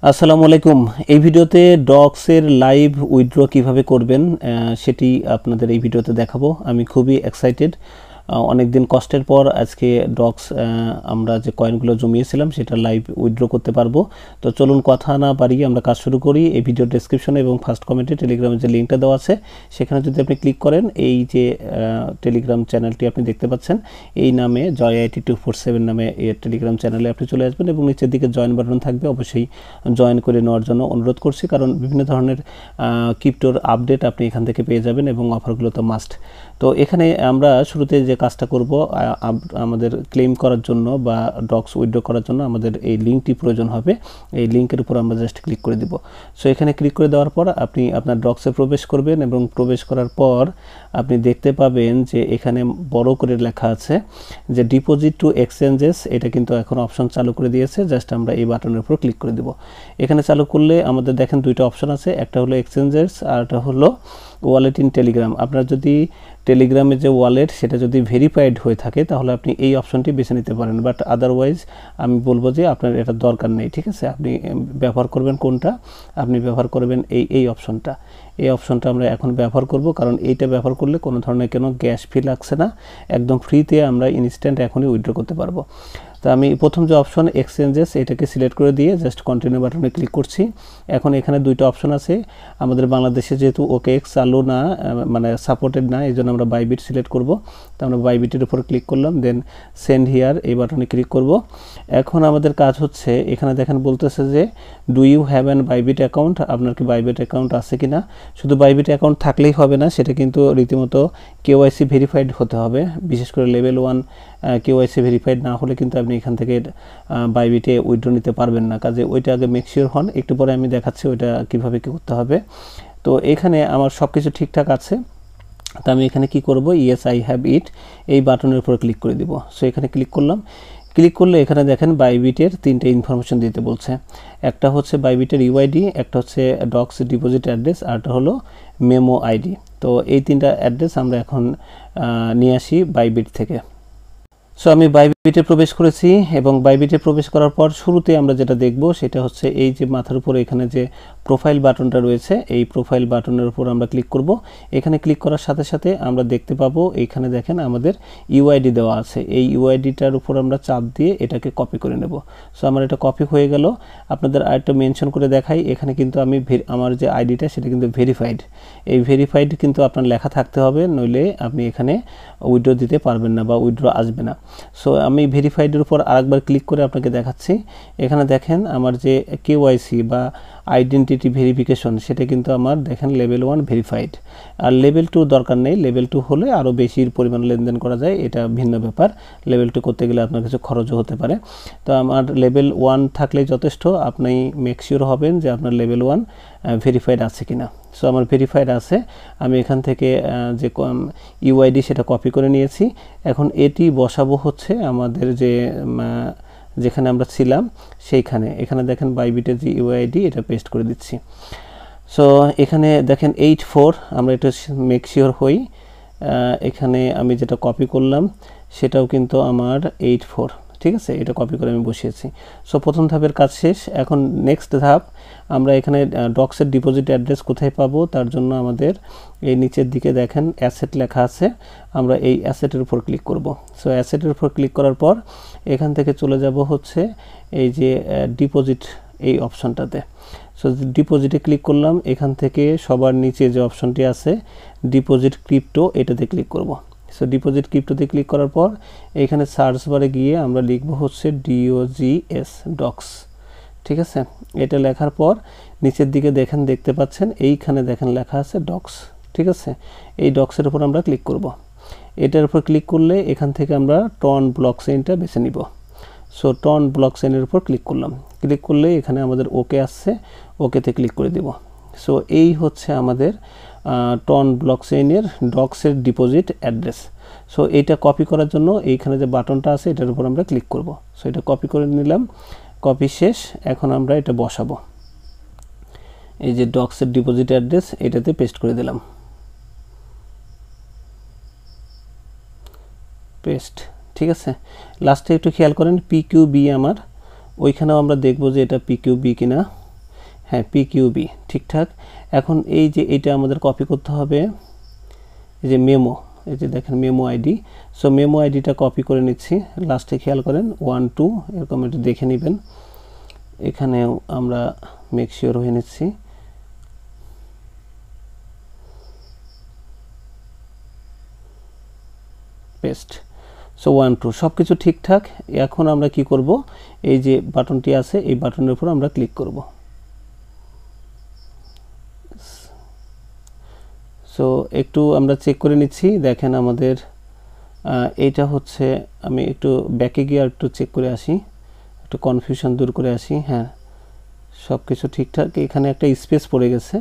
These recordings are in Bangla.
আসসালামু আলাইকুম। এই ভিডিওতে ডক্সের লাইভ উইথড্র কিভাবে করবেন সেটি আপনাদের এই ভিডিওতে দেখাবো। আমি খুবই এক্সাইটেড। অনেক দিন কষ্টের পর আজকে ডক্স আমরা যে কয়েনগুলো জমিয়েছিলাম সেটা লাইভ উইথড্র করতে পারবো। তো চলুন কথা না বাড়িয়ে আমরা কাজ শুরু করি। এই ভিডিও ডেসক্রিপশনে এবং ফার্স্ট কমেন্টে টেলিগ্রামের যে লিঙ্কটা দেওয়া আছে সেখানে যদি আপনি ক্লিক করেন, এই যে টেলিগ্রাম চ্যানেলটি আপনি দেখতে পাচ্ছেন, এই নামে জয় আইটি 247 নামে এই টেলিগ্রাম চ্যানেলে আপনি চলে আসবেন এবং নিচের দিকে জয়েন বাটন থাকবে, অবশ্যই জয়েন করে নেওয়ার জন্য অনুরোধ করছি, কারণ বিভিন্ন ধরনের ক্রিপ্টোর আপডেট আপনি এখান থেকে পেয়ে যাবেন এবং অফারগুলো তো মাস্ট। তো এখানে আমরা শুরুতে যে কাজটা করব, আমাদের ক্লেম করার জন্য বা ডক্স উইথড্র করার জন্য আমাদের এই লিঙ্কটি প্রয়োজন হবে। এই লিঙ্কের উপর আমরা জাস্ট ক্লিক করে দিব। সো এখানে ক্লিক করে দেওয়ার পর আপনি আপনার ডক্সে প্রবেশ করবেন এবং প্রবেশ করার পর আপনি দেখতে পাবেন যে এখানে বড় করে লেখা আছে যে ডিপোজিট টু এক্সচেঞ্জেস। এটা কিন্তু এখন অপশন চালু করে দিয়েছে। জাস্ট আমরা এই বাটনের উপর ক্লিক করে দিব। এখানে চালু করলে আমাদের দেখেন দুইটা অপশন আছে, একটা হলো এক্সচেঞ্জেস আর একটা হলো ওয়ালেট ইন টেলিগ্রাম। আপনার যদি টেলিগ্রামে যে ওয়ালেট সেটা যদি ভেরিফাইড হয়ে থাকে তাহলে আপনি এই অপশনটি বেছে নিতে পারেন, বাট আদারওয়াইজ আমি বলবো যে আপনার এটা দরকার নেই। ঠিক আছে, আপনি ব্যবহার করবেন কোনটা? আপনি ব্যবহার করবেন এই অপশনটা। এই অপশনটা আমরা এখন ব্যবহার করব, কারণ এইটা ব্যবহার করলে কোনো ধরনের কোনো গ্যাস ফি লাগছে না, একদম ফ্রিতে আমরা ইনস্ট্যান্ট এখনই উইথড্র করতে পারবো। তো আমি প্রথম যে অপশন এক্সচেঞ্জেস এটাকে সিলেক্ট করে দিয়ে জাস্ট কন্টিনিউ বাটনে ক্লিক করছি। এখন এখানে দুইটা অপশন আছে। আমাদের বাংলাদেশে যেহেতু OKX চালু না, মানে সাপোর্টেড না, এই জন্য আমরা বাইবিট সিলেক্ট করব। তো আমরা বাইবিটের উপর ক্লিক করলাম, দেন সেন্ড হিয়ার এই বাটনে ক্লিক করব। এখন আমাদের কাজ হচ্ছে, এখানে দেখেন বলতেছে যে do you have an Bybit account, আপনার কি বাইবিট অ্যাকাউন্ট আছে কি না। শুধু বাইবিট অ্যাকাউন্ট থাকলেই হবে না, সেটা কিন্তু রীতিমতো KYC ভেরিফাইড হতে হবে। বিশেষ করে লেভেল 1 KYC ভেরিফাইড না হলে কিন্তু আপনি এখান থেকে বাইবিটে উইথড্র নিতে পারবেন না। কাজে ওইটা আগে মেক শিওর হন। একটু পরে আমি দেখাচ্ছি ওইটা কীভাবে কী করতে হবে। তো এখানে আমার সব কিছু ঠিকঠাক আছে। তো আমি এখানে কি করব, ইয়েস আই হ্যাভ ইট এই বাটনের উপর ক্লিক করে দিব। সো এখানে ক্লিক করলাম। ক্লিক করলে এখানে দেখেন বাইবিটের তিনটে ইনফরমেশন দিতে বলছে। একটা হচ্ছে বাইবিটের UID, একটা হচ্ছে ডক্স ডিপোজিট অ্যাড্রেস, আর একটা হলো মেমো আইডি। তো এই তিনটা অ্যাড্রেস আমরা এখন নিয়ে আসি বাইবিট থেকে। সো আমি বাইবিটে প্রবেশ করেছি এবং বাইবিটে প্রবেশ করার পর শুরুতে আমরা যেটা দেখব সেটা হচ্ছে এই যে মাথার উপরে এখানে যে প্রোফাইল বাটনটা রয়েছে, এই প্রোফাইল বাটনের উপর আমরা ক্লিক করব। এখানে ক্লিক করার সাথে সাথে আমরা দেখতে পাবো এখানে দেখেন আমাদের UID দেওয়া আছে। এই UIDটার উপর আমরা চাপ দিয়ে এটাকে কপি করে নেব। সো আমার এটা কপি হয়ে গেল। আপনাদের আরেকটা মেনশন করে দেখাই, এখানে কিন্তু আমি আমার যে আইডিটা সেটা কিন্তু ভেরিফাইড। এই ভেরিফাইড কিন্তু আপনার লেখা থাকতে হবে, নইলে আপনি এখানে উইথড্র দিতে পারবেন না বা উইথড্র আসবে না। সো আমি ভেরিফাইডের উপর আরেকবার ক্লিক করে আপনাকে দেখাচ্ছি। এখানে দেখেন আমার যে KYC বা আইডেন্টিটি ভেরিফিকেশন সেটা কিন্তু আমার দেখেন লেভেল 1 ভেরিফাইড, আর লেভেল 2 দরকার নেই। লেভেল 2 হলে আরও বেশি পরিমাণ লেনদেন করা যায়, এটা ভিন্ন ব্যাপার। লেভেল 2 করতে গেলে আপনার কিছু খরচও হতে পারে। তো আমার লেভেল 1 থাকলেই যথেষ্ট। আপনি মেক শিওর হবেন যে আপনার লেভেল 1 ভেরিফাইড আছে কিনা। সো আমার ভেরিফাইড আছে। আমি এখান থেকে যে UID সেটা কপি করে নিয়েছি। এখন এটি বসাবো হচ্ছে আমাদের যেখানে আমরা ছিলাম সেইখানে। এখানে দেখেন বাইবিটের যে UID এটা পেস্ট করে দিচ্ছি। সো এখানে দেখেন 84, আমরা এটা মেক শিওর হই। এখানে আমি যেটা কপি করলাম সেটাও কিন্তু আমার 84, ঠিক আছে, এটা কপি করে আমি বসিয়েছি। সো প্রথম ধাপের কাজ শেষ। এখন নেক্সট ধাপ, আমরা এখানে ডক্সের ডিপোজিট অ্যাড্রেস কোথায় পাবো, তার জন্য আমাদের এই নিচের দিকে দেখেন অ্যাসেট লেখা আছে, আমরা এই অ্যাসেটের উপর ক্লিক করব। সো অ্যাসেটের উপর ক্লিক করার পর এখান থেকে চলে যাব হচ্ছে এই যে ডিপোজিট এই অপশনটাতে। সো ডিপোজিটে ক্লিক করলাম। এখান থেকে সবার নিচে যে অপশনটি আছে ডিপোজিট ক্রিপ্টো, এটাতে ক্লিক করব। সো ডিপোজিট ক্রিপ্টোতে ক্লিক করার পর এখানে সার্চ বারে গিয়ে আমরা লিখব হচ্ছে DOGS ডক্স, ঠিক আছে। এটা লেখার পর নিচের দিকে দেখতে পাচ্ছেন এইখানে দেখেন লেখা আছে ডক্স, ঠিক আছে। এই ডক্সের উপর আমরা ক্লিক করব। এটার উপর ক্লিক করলে এখান থেকে আমরা টন ব্লকচেইনটা বেছে নিব। সো টন ব্লকচেইনের উপর ক্লিক করলাম। ক্লিক করলে এখানে আমাদের ওকে আসছে, ওকেতে ক্লিক করে দিব। সো এই হচ্ছে আমাদের টন ব্লকচেইনের ডক্সের ডিপোজিট অ্যাড্রেস। সো এইটা কপি করার জন্য এইখানে যে বাটনটা আছে এটার উপর আমরা ক্লিক করব। সো এটা কপি করে নিলাম, কপি শেষ। এখন আমরা এটা বসাবো, এই যে ডক্সের ডিপোজিট অ্যাড্রেস এটাতে পেস্ট করে দিলাম, পেস্ট, ঠিক আছে। লাস্টে একটু খেয়াল করেন PQB আমার, ওইখানেও আমরা দেখব যে এটা PQB কিনা। হ্যাঁ পিকিউবি ঠিকঠাক। এখন এই যে এইটা আমাদের কপি করতে হবে, এই যে মেমো, এই যে দেখেন মেমো আইডি। সো মেমো আইডিটা কপি করে নিচ্ছি, লাস্টে খেয়াল করেন 1 2 এরকম একটু দেখে নেবেন। এখানেও আমরা মেক শিওর হয়ে নিচ্ছি। পেস্ট। সো 1 2 সব কিছু ঠিকঠাক। এখন আমরা কি করব, এই যে বাটনটি আছে এই বাটনের উপর আমরা ক্লিক করব। সো একটু আমরা চেক করে নিচ্ছি, দেখেন আমাদের এইটা হচ্ছে, আমি একটু ব্যাকে গিয়ে একটু চেক করে আসি, একটু কনফিউশন দূর করে আসি। হ্যাঁ সব কিছু ঠিকঠাক। এখানে একটা স্পেস পড়ে গেছে,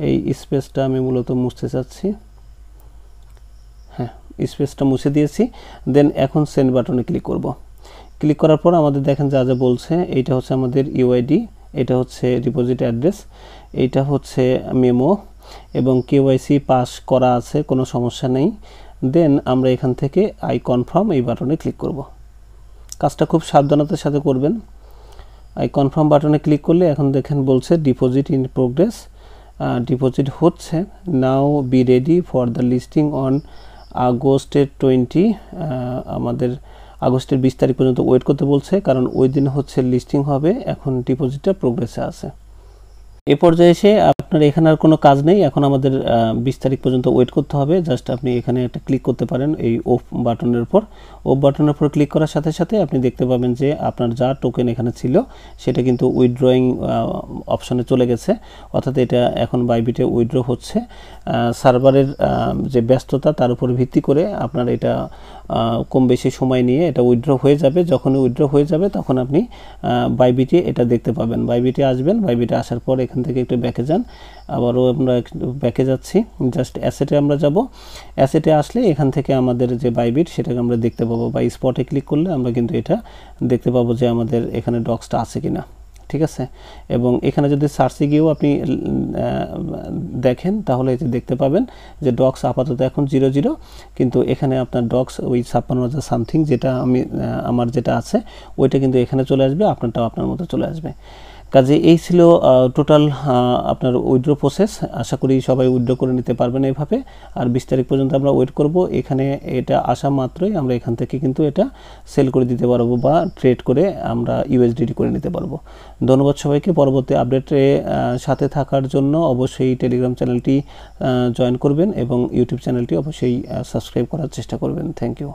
এই স্পেসটা আমি মূলত মুছতে চাচ্ছি। হ্যাঁ স্পেসটা মুছে দিয়েছি। দেন এখন সেন্ড বাটনে ক্লিক করব। ক্লিক করার পর আমাদের দেখেন যা যা বলছে, এইটা হচ্ছে আমাদের ইউআইডি, এটা হচ্ছে ডিপোজিট অ্যাড্রেস, এইটা হচ্ছে মেমো এবং কেওয়াইসি পাস করা আছে, কোনো সমস্যা নেই। দেন আমরা এখান থেকে আই কনফার্ম এই বাটনে ক্লিক করব। কাজটা খুব সাবধানতার সাথে করবেন। আই কনফার্ম বাটনে ক্লিক করলে এখন দেখেন বলছে ডিপোজিট ইন প্রোগ্রেস, ডিপোজিট হচ্ছে। Now be ready for the listing on আগস্টের 20, আমাদের আগস্টের 20 তারিখ পর্যন্ত ওয়েট করতে বলছে, কারণ ওই দিন হচ্ছে লিস্টিং হবে। এখন ডিপোজিটটা প্রোগ্রেসে আছে। এ পর্যায়ে এসে আপনার এখানে আর কোনো কাজ নেই, এখন আমাদের 20 তারিখ পর্যন্ত ওয়েট করতে হবে। জাস্ট আপনি এখানে একটা ক্লিক করতে পারেন এই অফ বাটনের উপর। অফ বাটনের উপর ক্লিক করার সাথে সাথে আপনি দেখতে পাবেন যে আপনার যা টোকেন এখানে ছিল সেটা কিন্তু উইথড্রয়িং অপশনে চলে গেছে, অর্থাৎ এটা এখন বাইবিটে উইথড্র হচ্ছে। সার্ভারের যে ব্যস্ততা তার উপর ভিত্তি করে আপনার এটা কম বেশি সময় নিয়ে এটা উইথড্র হয়ে যাবে। যখন উইথড্র হয়ে যাবে তখন আপনি বাইবিটে এটা দেখতে পাবেন। বাইবিটে আসবেন, বাইবিটে আসার পর এখান থেকে একটু ব্যাকে যান, আবারও আমরা ব্যাকে যাচ্ছি, জাস্ট অ্যাসেটে আমরা যাব। অ্যাসেটে আসলে এখান থেকে আমাদের যে বাইবিট সেটাকে আমরা দেখতে পাবো, বা স্পটে ক্লিক করলে আমরা কিন্তু এটা দেখতে পাবো যে আমাদের এখানে ডক্সটা আছে কিনা, ঠিক আছে। এবং এখানে যদি সার্চে গিয়েও আপনি দেখেন তাহলে এতে দেখতে পাবেন যে ডক্স আপাতত এখন 00, কিন্তু এখানে আপনার ডক্স ওই 56,000 সামথিং যেটা আমার যেটা আছে ওইটা কিন্তু এখানে চলে আসবে, আপনারটাও আপনার মতো চলে আসবে। কাজে এই ছিল টোটাল আপনার উইথড্র প্রসেস। আশা করি সবাই উইথড্র করে নিতে পারবেন এইভাবে। আর 20 তারিখ পর্যন্ত আমরা ওয়েট করব। এখানে এটা আসা মাত্রই আমরা এখান থেকে কিন্তু এটা সেল করে দিতে পারবো বা ট্রেড করে আমরা ইউএসডিটি করে নিতে পারবো। ধন্যবাদ সবাইকে। পরবর্তী আপডেটে সাথে থাকার জন্য অবশ্যই টেলিগ্রাম চ্যানেলটি জয়েন করবেন এবং ইউটিউব চ্যানেলটি অবশ্যই সাবস্ক্রাইব করার চেষ্টা করবেন। Thank you.